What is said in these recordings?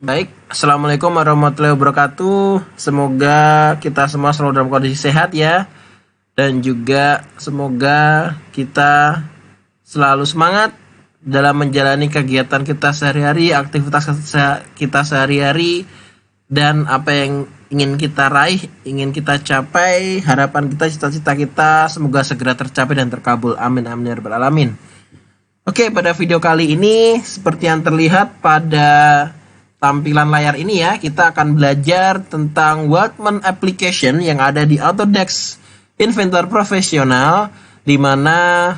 Baik, Assalamualaikum warahmatullahi wabarakatuh. Semoga kita semua selalu dalam kondisi sehat ya. Dan juga semoga kita selalu semangat dalam menjalani kegiatan kita sehari-hari, aktivitas kita sehari-hari, dan apa yang ingin kita raih, ingin kita capai, harapan kita, cita-cita kita, semoga segera tercapai dan terkabul. Amin, amin, ya rabbal alamin. Oke, pada video kali ini, seperti yang terlihat pada tampilan layar ini ya, kita akan belajar tentang Wealthman application yang ada di Autodesk Inventor Professional, di mana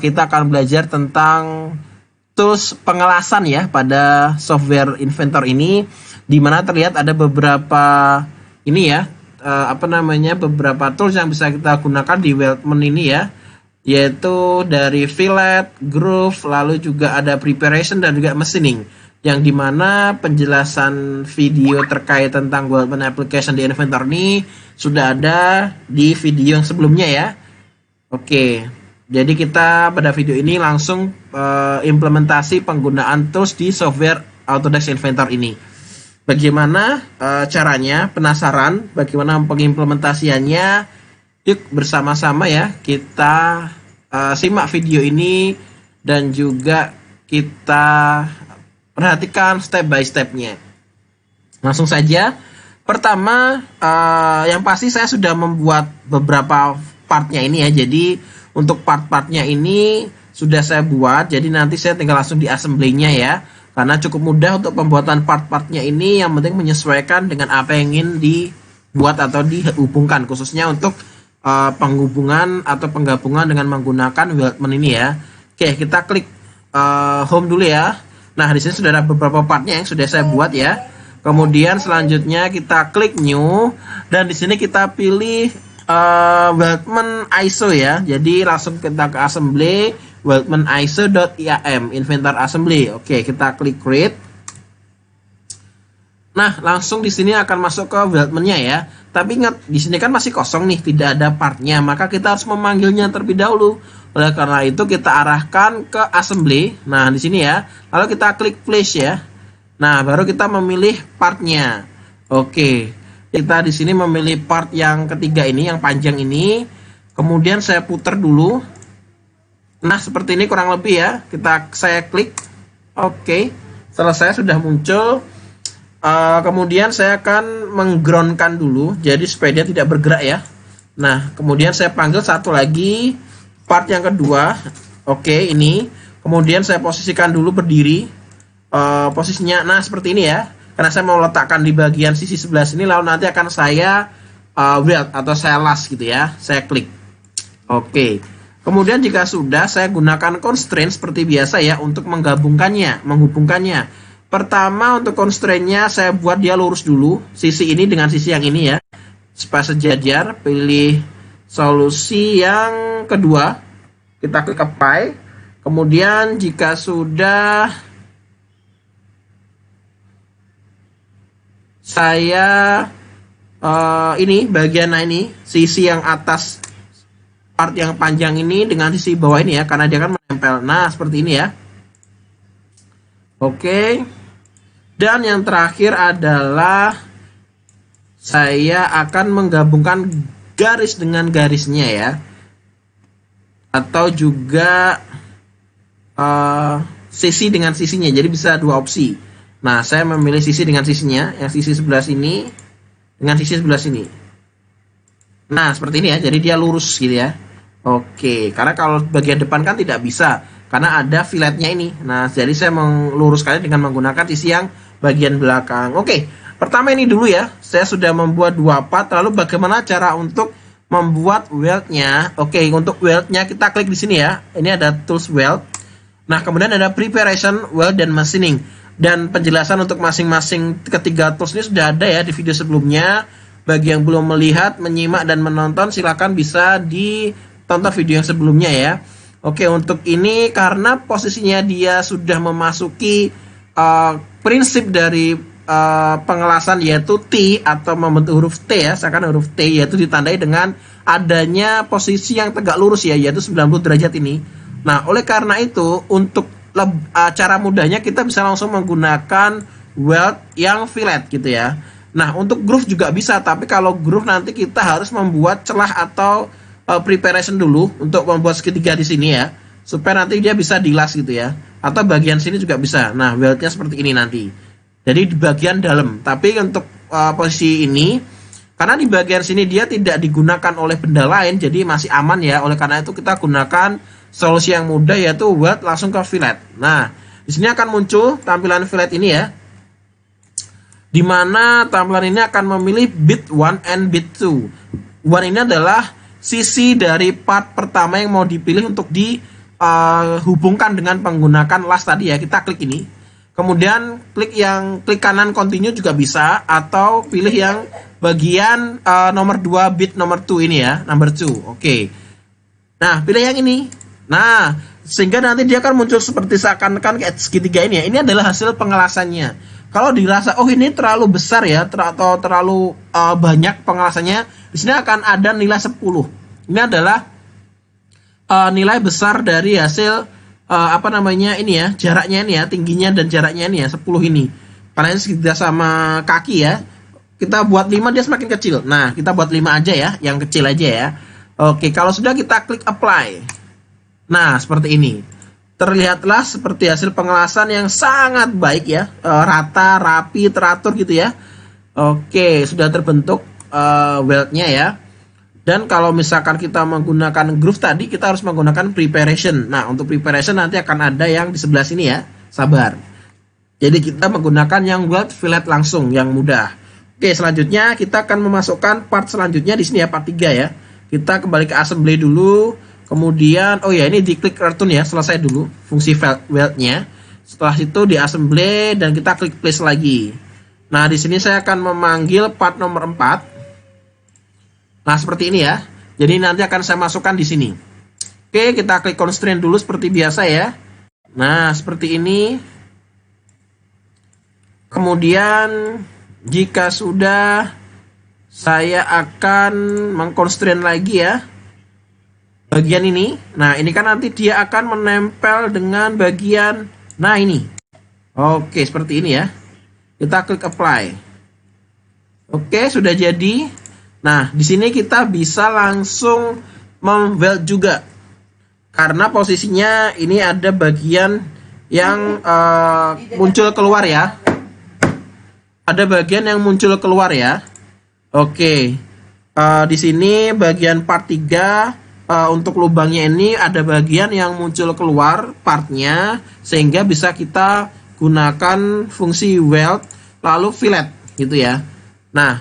kita akan belajar tentang tools pengelasan ya pada software Inventor ini, di mana terlihat ada beberapa ini ya, beberapa tools yang bisa kita gunakan di Wealthman ini ya, yaitu dari fillet, groove, lalu juga ada preparation dan juga machining, yang dimana penjelasan video terkait tentang Wealthman application di Inventor ini sudah ada di video yang sebelumnya ya. Oke, jadi kita pada video ini langsung implementasi penggunaan tools di software Autodesk Inventor ini. Bagaimana caranya? Penasaran bagaimana pengimplementasiannya? Yuk bersama-sama ya kita simak video ini dan juga kita perhatikan step by stepnya. Langsung saja. Pertama, yang pasti saya sudah membuat beberapa partnya ini ya. Jadi untuk part-partnya ini sudah saya buat. Jadi nanti saya tinggal langsung di assembly-nya ya. Karena cukup mudah untuk pembuatan part-partnya ini. Yang penting menyesuaikan dengan apa yang ingin dibuat atau dihubungkan. Khususnya untuk penghubungan atau penggabungan dengan menggunakan Wealthman ini ya. Oke, kita klik home dulu ya. Nah, di sini sudah ada beberapa partnya yang sudah saya buat ya. Kemudian selanjutnya kita klik new dan di sini kita pilih Wealthman ISO ya. Jadi langsung kita ke assembly Wealthman ISO.iam Inventor Assembly. Oke, kita klik create. Nah, langsung di sini akan masuk ke Wealthman-nya ya. Tapi ingat, di sini kan masih kosong nih, tidak ada partnya, maka kita harus memanggilnya terlebih dahulu. Oleh karena itu kita arahkan ke assembly. Nah, di sini ya. Lalu kita klik place ya. Nah, baru kita memilih partnya. Oke. Kita di sini memilih part yang ketiga ini, yang panjang ini. Kemudian saya putar dulu. Nah, seperti ini kurang lebih ya. Saya klik. Oke. Selesai, sudah muncul. Kemudian saya akan menggroundkan dulu, jadi supaya dia tidak bergerak ya. Nah, kemudian saya panggil satu lagi part yang kedua. Oke, ini. Kemudian saya posisikan dulu berdiri. Posisinya, nah seperti ini ya. Karena saya mau letakkan di bagian sisi sebelah sini, lalu nanti akan saya weld atau saya las gitu ya. Saya klik. Oke. Kemudian jika sudah, saya gunakan constraint seperti biasa ya untuk menghubungkannya. Pertama untuk constraint-nya saya buat dia lurus dulu, sisi ini dengan sisi yang ini ya, supaya sejajar. Pilih solusi yang kedua, kita klik apply. Kemudian jika sudah, saya ini bagian ini, sisi yang atas part yang panjang ini dengan sisi bawah ini ya, karena dia kan menempel. Nah seperti ini ya. Oke. Dan yang terakhir adalah saya akan menggabungkan garis dengan garisnya ya. Atau juga sisi dengan sisinya. Jadi bisa dua opsi. Nah, saya memilih sisi dengan sisinya, yang sisi sebelah sini dengan sisi sebelah sini. Nah, seperti ini ya. Jadi dia lurus gitu ya. Oke, karena kalau bagian depan kan tidak bisa, karena ada filletnya ini. Nah, jadi saya meluruskannya dengan menggunakan sisi yang bagian belakang. Oke, pertama ini dulu ya. Saya sudah membuat dua part. Lalu bagaimana cara untuk membuat weld-nya? Oke, untuk weld-nya kita klik di sini ya. Ini ada tools weld. Nah, kemudian ada preparation, weld, dan machining. Dan penjelasan untuk masing-masing ketiga tools ini sudah ada ya di video sebelumnya. Bagi yang belum melihat, menyimak, dan menonton, silakan bisa ditonton video yang sebelumnya ya. Oke, untuk ini karena posisinya dia sudah memasuki prinsip dari pengelasan yaitu T atau membentuk huruf T ya, seakan huruf T, yaitu ditandai dengan adanya posisi yang tegak lurus ya, yaitu 90 derajat ini. Nah, oleh karena itu untuk cara mudahnya kita bisa langsung menggunakan weld yang fillet gitu ya. Nah, untuk groove juga bisa, tapi kalau groove nanti kita harus membuat celah atau preparation dulu untuk membuat segitiga di sini ya, supaya nanti dia bisa dilas gitu ya. Atau bagian sini juga bisa. Nah, weldnya seperti ini nanti. Jadi di bagian dalam. Tapi untuk posisi ini, karena di bagian sini dia tidak digunakan oleh benda lain, jadi masih aman ya. Oleh karena itu kita gunakan solusi yang mudah, yaitu weld langsung ke fillet. Nah, di sini akan muncul tampilan fillet ini ya, di mana tampilan ini akan memilih bit 1 and bit 2. 1 ini adalah sisi dari part pertama yang mau dipilih untuk dihubungkan dengan penggunakan las tadi ya. Kita klik ini, kemudian klik kanan continue juga bisa, atau pilih yang bagian nomor 2 bit nomor 2 ini ya, number 2. Oke. Nah, pilih yang ini. Nah, sehingga nanti dia akan muncul seperti seakan-akan kayak segitiga ini ya. Ini adalah hasil pengelasannya. Kalau dirasa oh ini terlalu besar ya, atau terlalu banyak pengelasannya, di sini akan ada nilai 10. Ini adalah nilai besar dari hasil ini ya, jaraknya ini ya, tingginya dan jaraknya ini ya, 10 ini. Karena ini segitiga sama kaki ya. Kita buat 5 dia semakin kecil. Nah, kita buat 5 aja ya, yang kecil aja ya. Oke, kalau sudah kita klik apply. Nah, seperti ini. Terlihatlah seperti hasil pengelasan yang sangat baik ya, rata, rapi, teratur gitu ya. Oke, sudah terbentuk weldnya ya. Dan kalau misalkan kita menggunakan groove tadi, kita harus menggunakan preparation. Nah, untuk preparation nanti akan ada yang di sebelah sini ya, sabar. Jadi kita menggunakan yang weld fillet langsung, yang mudah. Oke, selanjutnya kita akan memasukkan part selanjutnya di sini ya, part 3 ya. Kita kembali ke assembly dulu. Kemudian, oh ya, ini diklik return ya, selesai dulu fungsi weldnya. Setelah itu di assembly dan kita klik place lagi. Nah, di sini saya akan memanggil part nomor 4. Nah, seperti ini ya. Jadi nanti akan saya masukkan di sini. Oke, kita klik constraint dulu seperti biasa ya. Nah, seperti ini. Kemudian, jika sudah, saya akan mengconstraint lagi ya bagian ini. Nah, ini kan nanti dia akan menempel dengan bagian, nah ini. Oke, seperti ini ya. Kita klik apply. Oke, sudah jadi. Nah, di sini kita bisa langsung memweld juga. Karena posisinya ini ada bagian yang muncul keluar ya. Ada bagian yang muncul keluar ya. Oke. Di sini bagian part 3, untuk lubangnya ini ada bagian yang muncul keluar partnya, sehingga bisa kita gunakan fungsi weld lalu fillet gitu ya. Nah,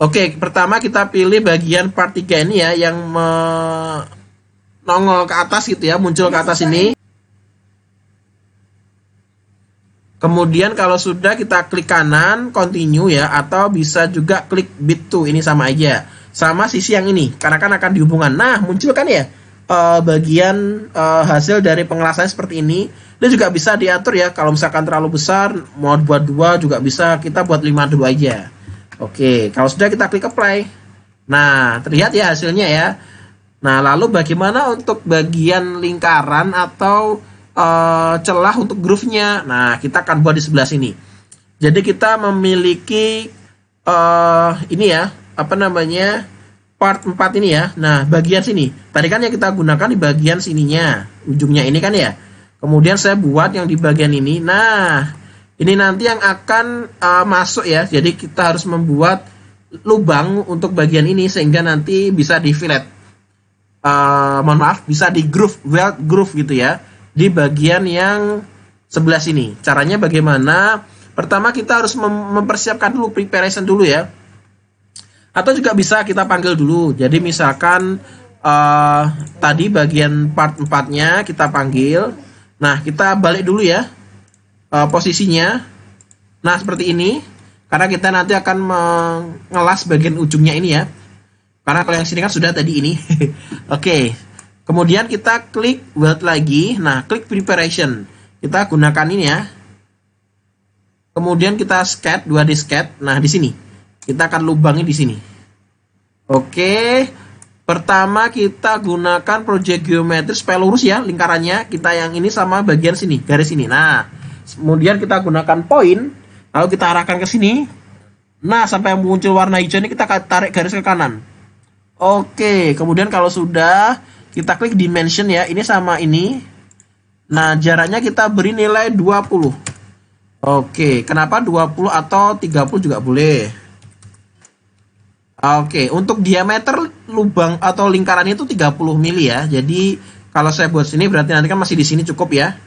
oke, pertama kita pilih bagian part 3 ini ya, yang nongol ke atas gitu ya, muncul ke atas ini. Kemudian kalau sudah, kita klik kanan continue ya, atau bisa juga klik bit 2, ini sama aja. Sama sisi yang ini, karena kan akan dihubungkan. Nah, muncul kan ya bagian hasil dari pengelasannya seperti ini. Dan juga bisa diatur ya, kalau misalkan terlalu besar mau buat 2 juga bisa, kita buat 5 dulu aja. Oke, kalau sudah kita klik apply. Nah, terlihat ya hasilnya ya. Nah, lalu bagaimana untuk bagian lingkaran atau celah untuk groove-nya? Nah, kita akan buat di sebelah sini. Jadi kita memiliki ini ya, part 4 ini ya. Nah, bagian sini tadi kan yang kita gunakan di bagian sininya, ujungnya ini kan ya. Kemudian saya buat yang di bagian ini. Nah, ini nanti yang akan masuk ya. Jadi kita harus membuat lubang untuk bagian ini, sehingga nanti bisa di fillet, bisa di groove, weld groove gitu ya, di bagian yang sebelah sini. Caranya bagaimana? Pertama kita harus mempersiapkan dulu, preparation dulu ya. Atau juga bisa kita panggil dulu. Jadi misalkan tadi bagian part 4-nya kita panggil. Nah, kita balik dulu ya posisinya. Nah, seperti ini. Karena kita nanti akan mengelas bagian ujungnya ini ya. Karena kalau yang sini kan sudah tadi ini. Oke. Kemudian kita klik weld lagi. Nah, klik preparation. Kita gunakan ini ya. Kemudian kita scat, 2D scat. Nah, di sini kita akan lubangi di sini. Oke. Pertama kita gunakan project geometri supaya lurus ya lingkarannya. Kita yang ini sama bagian sini, garis ini. Nah, kemudian kita gunakan point. Lalu kita arahkan ke sini. Nah, sampai muncul warna hijau ini kita tarik garis ke kanan. Oke, kemudian kalau sudah, kita klik dimension ya. Ini sama ini. Nah, jaraknya kita beri nilai 20. Oke, kenapa 20 atau 30 juga boleh. Oke, untuk diameter lubang atau lingkaran itu 30 mili ya. Jadi, kalau saya buat sini berarti nanti kan masih di sini cukup ya.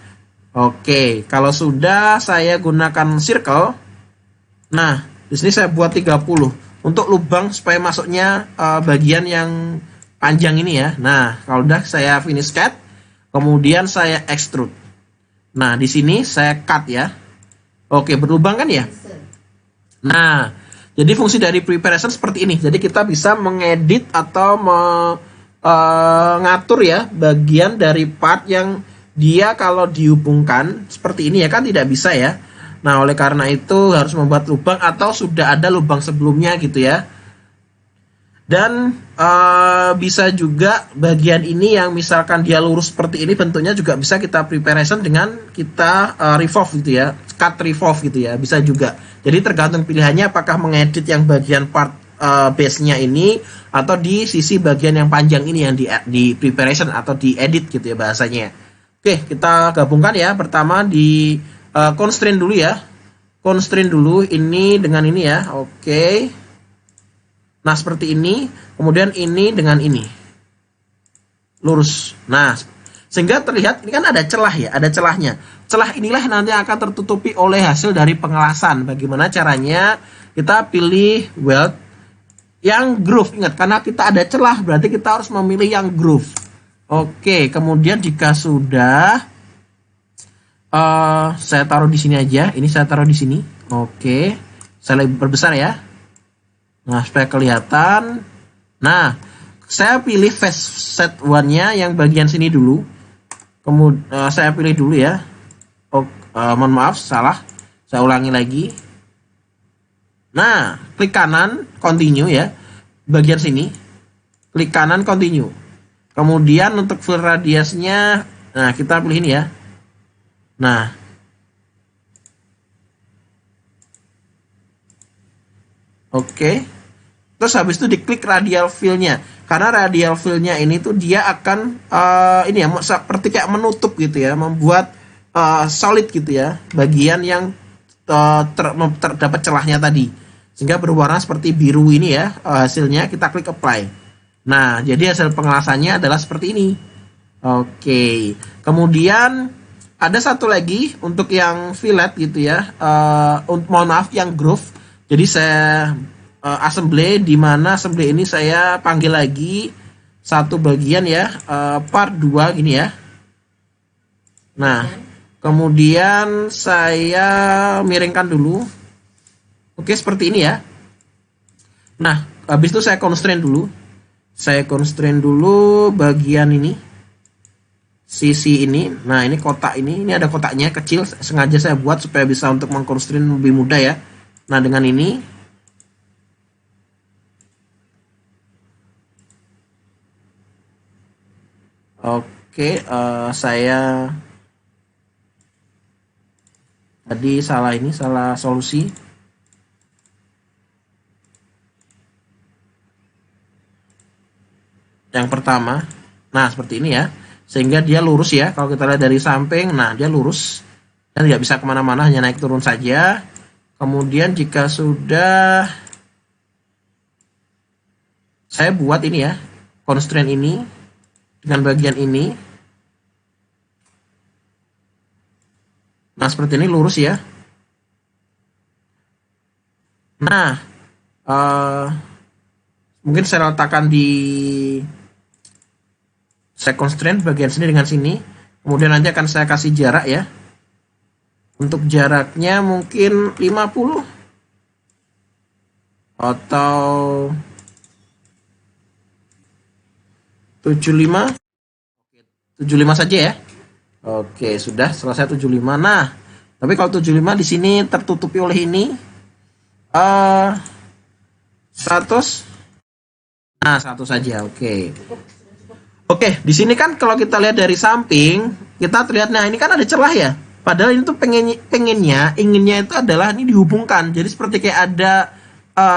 Oke, kalau sudah saya gunakan circle. Nah, di sini saya buat 30 untuk lubang supaya masuknya bagian yang panjang ini ya. Nah, kalau udah saya finish cut, kemudian saya extrude. Nah, di sini saya cut ya. Oke, berlubang kan ya? Nah, jadi fungsi dari preparation seperti ini. Jadi kita bisa mengedit atau mengatur ya bagian dari part yang dia kalau dihubungkan seperti ini ya kan tidak bisa ya. Nah, oleh karena itu harus membuat lubang atau sudah ada lubang sebelumnya gitu ya. Dan bisa juga bagian ini yang misalkan dia lurus seperti ini bentuknya juga bisa kita preparation dengan kita revolve gitu ya, cut revolve gitu ya, bisa juga. Jadi tergantung pilihannya apakah mengedit yang bagian part base-nya ini atau di sisi bagian yang panjang ini yang di preparation atau di edit gitu ya bahasanya. Oke, kita gabungkan ya. Pertama di constraint dulu ya. Constraint dulu ini dengan ini ya. Oke. Nah, seperti ini, kemudian ini dengan ini. Lurus. Nah, sehingga terlihat ini kan ada celah ya, ada celahnya. Celah inilah nanti akan tertutupi oleh hasil dari pengelasan. Bagaimana caranya? Kita pilih weld yang groove. Ingat, karena kita ada celah, berarti kita harus memilih yang groove. Oke, kemudian jika sudah saya taruh di sini aja. Ini saya taruh di sini. Oke. Saya lebih perbesar ya. Nah, supaya kelihatan. Nah, saya pilih facet one-nya yang bagian sini dulu. Kemudian saya pilih dulu ya. Mohon maaf, salah. Saya ulangi lagi. Nah, klik kanan, continue ya. Bagian sini. Klik kanan, continue. Kemudian untuk fill radiusnya, nah kita pilih ini ya. Nah. Oke. Terus habis itu diklik radial fill-nya. Karena radial fill-nya ini tuh dia akan ini ya seperti kayak menutup gitu ya, membuat solid gitu ya, bagian yang terdapat celahnya tadi. Sehingga berwarna seperti biru ini ya hasilnya, kita klik apply. Nah, jadi hasil pengelasannya adalah seperti ini. Oke. Kemudian ada satu lagi untuk yang fillet gitu ya. Mohon maaf yang groove. Jadi saya assembly, di mana assembly ini saya panggil lagi satu bagian ya, part 2 gini ya. Nah, kemudian saya miringkan dulu. Oke, seperti ini ya. Nah, habis itu saya constrain dulu. Saya constrain dulu bagian ini. Sisi ini. Nah, ini kotak ini ada kotaknya kecil, sengaja saya buat supaya bisa untuk mengconstrain lebih mudah ya. Nah, dengan ini oke, saya tadi salah solusi. Yang pertama, nah seperti ini ya, sehingga dia lurus ya. Kalau kita lihat dari samping, nah dia lurus dan tidak bisa kemana-mana, hanya naik turun saja. Kemudian jika sudah, saya buat ini ya, constraint ini dengan bagian ini. Nah, seperti ini lurus ya. Nah, mungkin saya letakkan di saya constraint bagian sini dengan sini. Kemudian nanti akan saya kasih jarak ya. Untuk jaraknya mungkin 50 atau 75. 75 saja ya. Oke, sudah selesai 75. Nah, tapi kalau 75 di sini tertutupi oleh ini 100. Nah, 100 saja. Oke. Oke, di sini kan kalau kita lihat dari samping, kita terlihat, nah ini kan ada celah ya. Padahal ini tuh inginnya itu adalah ini dihubungkan. Jadi seperti kayak ada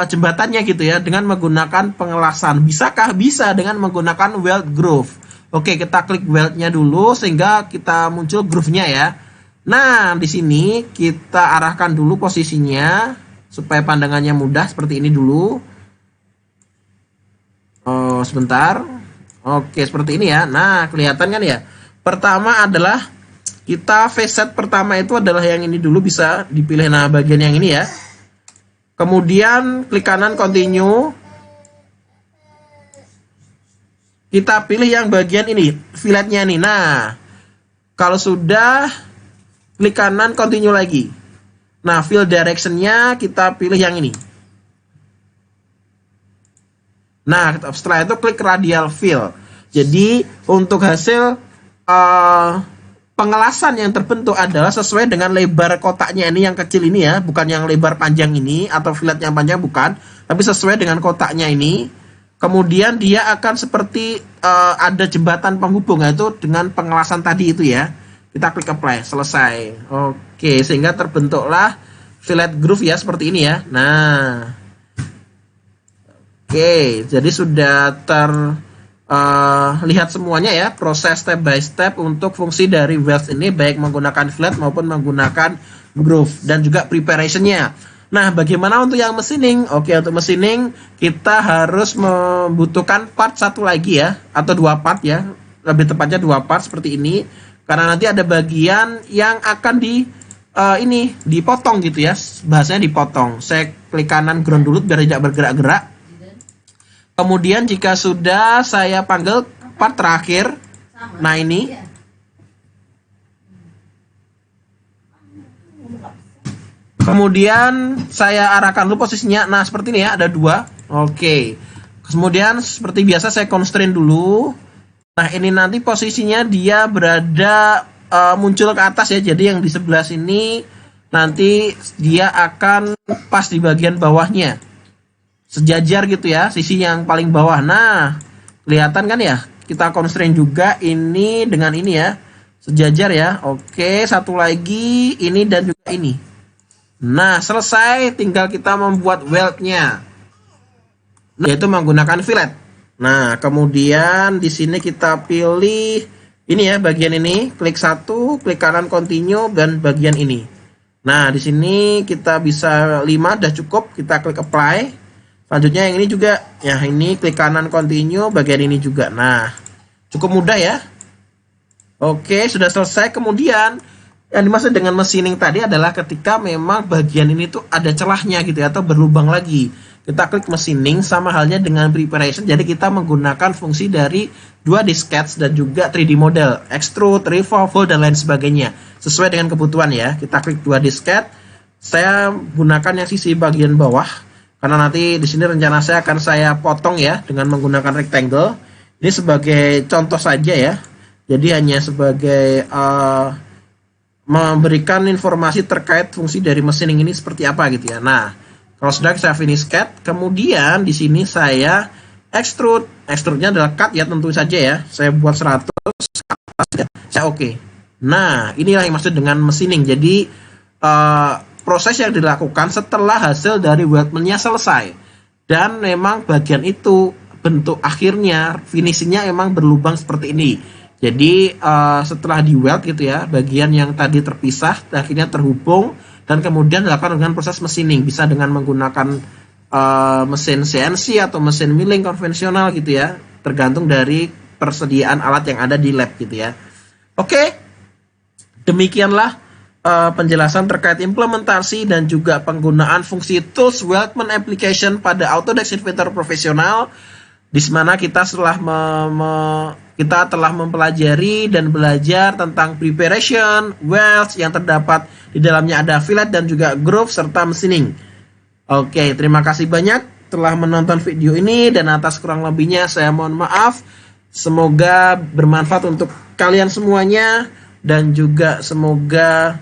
jembatannya gitu ya dengan menggunakan pengelasan. Bisakah? Bisa dengan menggunakan weld groove. Oke, kita klik weldnya dulu sehingga kita muncul groove-nya ya. Nah, di sini kita arahkan dulu posisinya supaya pandangannya mudah seperti ini dulu. Oh, sebentar. Oke, seperti ini ya. Nah, kelihatan kan ya. Pertama adalah kita facet pertama itu adalah yang ini dulu, bisa dipilih. Nah, bagian yang ini ya. Kemudian klik kanan continue. Kita pilih yang bagian ini, filletnya nih. Nah, kalau sudah klik kanan continue lagi. Nah, fill directionnya kita pilih yang ini. Nah, setelah itu klik radial fill. Jadi untuk hasil pengelasan yang terbentuk adalah sesuai dengan lebar kotaknya ini yang kecil ini ya, bukan yang lebar panjang ini atau fillet yang panjang, bukan, tapi sesuai dengan kotaknya ini. Kemudian dia akan seperti ada jembatan penghubung, yaitu dengan pengelasan tadi itu ya. Kita klik apply, selesai. Oke, sehingga terbentuklah fillet groove ya seperti ini ya. Nah, oke, jadi sudah lihat semuanya ya, proses step by step untuk fungsi dari weld ini, baik menggunakan fillet maupun menggunakan groove, dan juga preparationnya. Nah, bagaimana untuk yang machining? Oke, untuk machining kita harus membutuhkan part satu lagi ya, atau dua part ya, lebih tepatnya dua part seperti ini, karena nanti ada bagian yang akan dipotong gitu ya, bahasanya dipotong. Saya klik kanan ground dulu biar tidak bergerak-gerak. Kemudian jika sudah, saya panggil part terakhir. Nah, ini. Kemudian saya arahkan dulu posisinya. Nah, seperti ini ya, ada dua. Oke. Kemudian seperti biasa saya constrain dulu. Nah, ini nanti posisinya dia berada muncul ke atas ya. Jadi yang di sebelah sini nanti dia akan pas di bagian bawahnya. Sejajar gitu ya, sisi yang paling bawah. Nah, kelihatan kan ya? Kita constrain juga ini dengan ini ya. Sejajar ya. Oke, satu lagi ini dan juga ini. Nah, selesai, tinggal kita membuat weldnya. Nah, yaitu menggunakan fillet. Nah, kemudian di sini kita pilih ini ya, bagian ini, klik satu, klik kanan continue, dan bagian ini. Nah, di sini kita bisa 5, udah cukup, kita klik apply. Selanjutnya yang ini juga, ya ini klik kanan continue, bagian ini juga. Nah, cukup mudah ya. Oke, sudah selesai. Kemudian yang dimaksud dengan machining tadi adalah ketika memang bagian ini tuh ada celahnya gitu ya, atau berlubang lagi. Kita klik machining, sama halnya dengan preparation. Jadi kita menggunakan fungsi dari 2D sketch dan juga 3D model, extrude, revolve, fold, dan lain sebagainya. Sesuai dengan kebutuhan ya. Kita klik 2D sketch. Saya gunakan yang sisi bagian bawah, karena nanti di sini rencana saya akan saya potong ya dengan menggunakan rectangle. Ini sebagai contoh saja ya. Jadi hanya sebagai memberikan informasi terkait fungsi dari machining ini seperti apa gitu ya. Nah, kalau sudah saya finish cut, kemudian di sini saya extrude. Extrude-nya adalah cut ya, tentu saja ya. Saya buat 100 atas ya. Saya oke. Nah, inilah yang maksud dengan machining. Jadi proses yang dilakukan setelah hasil dari weldment-nya selesai. Dan memang bagian itu bentuk akhirnya, finishingnya memang berlubang seperti ini. Jadi setelah di weld gitu ya, bagian yang tadi terpisah akhirnya terhubung dan kemudian dilakukan dengan proses machining. Bisa dengan menggunakan mesin CNC atau mesin milling konvensional gitu ya, tergantung dari persediaan alat yang ada di lab gitu ya. Oke, demikianlah penjelasan terkait implementasi dan juga penggunaan fungsi tools weldment application pada Autodesk Inventor Profesional, di mana kita telah mempelajari dan belajar tentang preparation, welds yang terdapat di dalamnya ada fillet dan juga groove serta machining. Oke, terima kasih banyak telah menonton video ini dan atas kurang lebihnya saya mohon maaf. Semoga bermanfaat untuk kalian semuanya dan juga semoga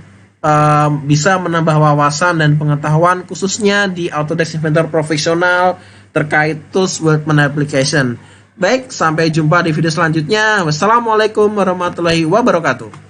bisa menambah wawasan dan pengetahuan khususnya di Autodesk Inventor Profesional terkait tools weldment application. Baik, sampai jumpa di video selanjutnya. Wassalamualaikum warahmatullahi wabarakatuh.